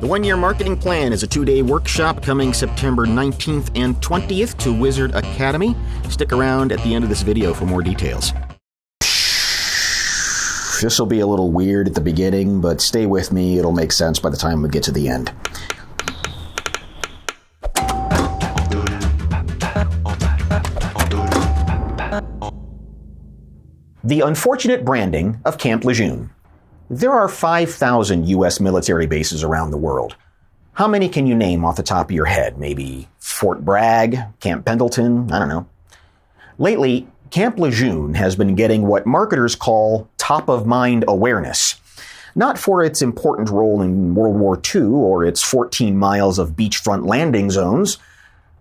The One-Year Marketing Plan is a 2-day workshop coming September 19th and 20th to Wizard Academy. Stick around at the end of this video for more details. This will be a little weird at the beginning, but stay with me. It'll make sense by the time we get to the end. The unfortunate branding of Camp LeJ. There are 5,000 U.S. military bases around the world. How many can you name off the top of your head? Maybe Fort Bragg, Camp Pendleton, I don't know. Lately, Camp LeJ has been getting what marketers call top-of-mind awareness. Not for its important role in World War II or its 14 miles of beachfront landing zones,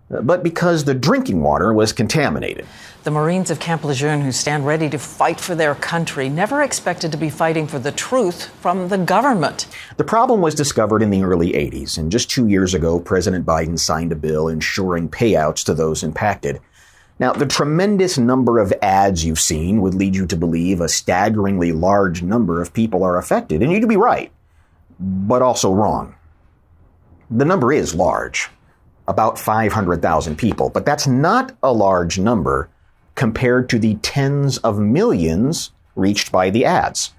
but because the drinking water was contaminated. The Marines of Camp LeJ, who stand ready to fight for their country, never expected to be fighting for the truth from the government. The problem was discovered in the early 80s, and just 2 years ago, President Biden signed a bill ensuring payouts to those impacted. Now, the tremendous number of ads you've seen would lead you to believe a staggeringly large number of people are affected, and you'd be right, but also wrong. The number is large, about 500,000 people, but that's not a large number compared to the tens of millions reached by the ads.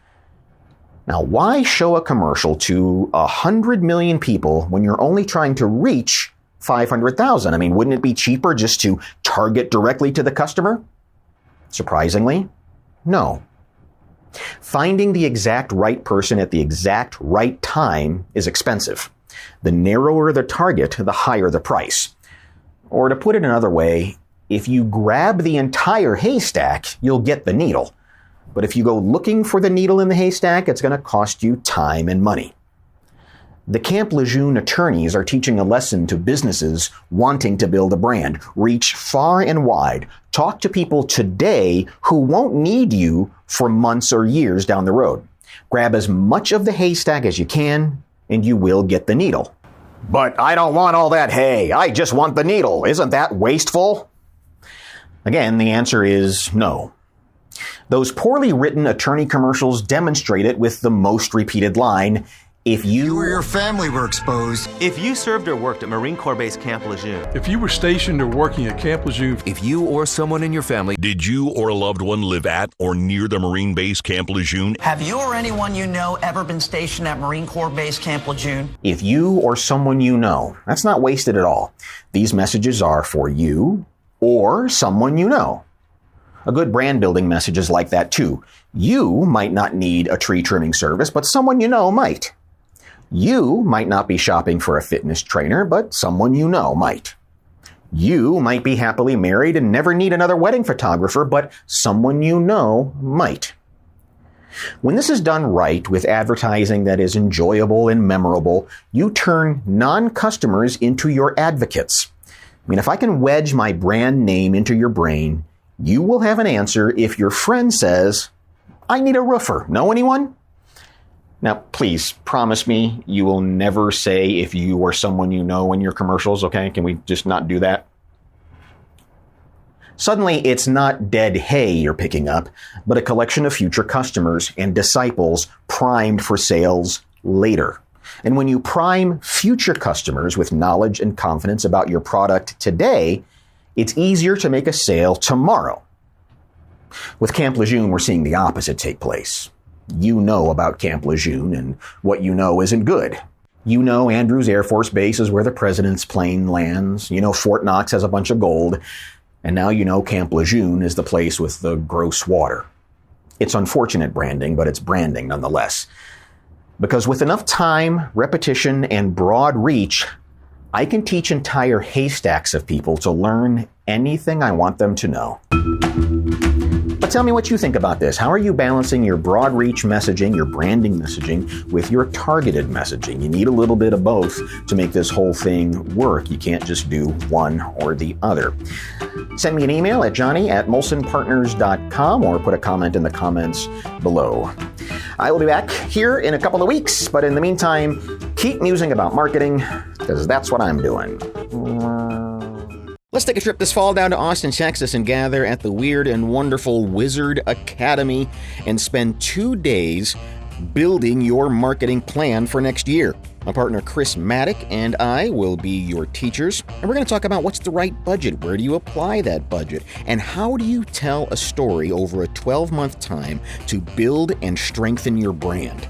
Now, why show a commercial to 100 million people when you're only trying to reach 500,000? I mean, wouldn't it be cheaper just to target directly to the customer? Surprisingly, no. Finding the exact right person at the exact right time is expensive. The narrower the target, the higher the price. Or to put it another way, if you grab the entire haystack, you'll get the needle. But if you go looking for the needle in the haystack, it's going to cost you time and money. The Camp LeJ attorneys are teaching a lesson to businesses wanting to build a brand. Reach far and wide. Talk to people today who won't need you for months or years down the road. Grab as much of the haystack as you can, and you will get the needle. But I don't want all that hay. I just want the needle. Isn't that wasteful? Again, the answer is no. Those poorly written attorney commercials demonstrate it with the most repeated line, if you or your family were exposed. If you served or worked at Marine Corps Base Camp LeJ. If you were stationed or working at Camp LeJ. If you or someone in your family. Did you or a loved one live at or near the Marine Base Camp LeJ? Have you or anyone you know ever been stationed at Marine Corps Base Camp LeJ? If you or someone you know. That's not wasted at all. These messages are for you or someone you know. A good brand building message is like that too. You might not need a tree trimming service, but someone you know might. You might not be shopping for a fitness trainer, but someone you know might. You might be happily married and never need another wedding photographer, but someone you know might. When this is done right with advertising that is enjoyable and memorable, you turn non-customers into your advocates. I mean, if I can wedge my brand name into your brain, you will have an answer if your friend says, I need a roofer. Know anyone? Now, please promise me you will never say if you or someone you know in your commercials, okay? Can we just not do that? Suddenly, it's not dead hay you're picking up, but a collection of future customers and disciples primed for sales later. And when you prime future customers with knowledge and confidence about your product today, it's easier to make a sale tomorrow. With Camp LeJ, we're seeing the opposite take place. You know about Camp LeJ, and what you know isn't good. You know Andrews Air Force Base is where the president's plane lands. You know Fort Knox has a bunch of gold. And now you know Camp LeJ is the place with the gross water. It's unfortunate branding, but it's branding nonetheless. Because with enough time, repetition, and broad reach, I can teach entire haystacks of people to learn anything I want them to know. But tell me what you think about this. How are you balancing your broad reach messaging, your branding messaging, with your targeted messaging? You need a little bit of both to make this whole thing work. You can't just do one or the other. Send me an email at johnny@molsonpartners.com or put a comment in the comments below. I will be back here in a couple of weeks, but in the meantime, keep musing about marketing, because that's what I'm doing. Let's take a trip this fall down to Austin, Texas, and gather at the weird and wonderful Wizard Academy and spend 2 days building your marketing plan for next year. My partner Chris Maddock and I will be your teachers, and we're going to talk about what's the right budget, where do you apply that budget, and how do you tell a story over a 12-month time to build and strengthen your brand.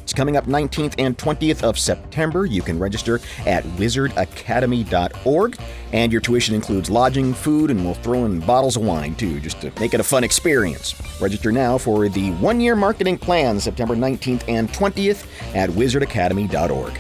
It's coming up 19th and 20th of September. You can register at wizardacademy.org, and your tuition includes lodging, food, and we'll throw in bottles of wine too, just to make it a fun experience. Register now for the one-year marketing plan, September 19th and 20th at wizardacademy.org.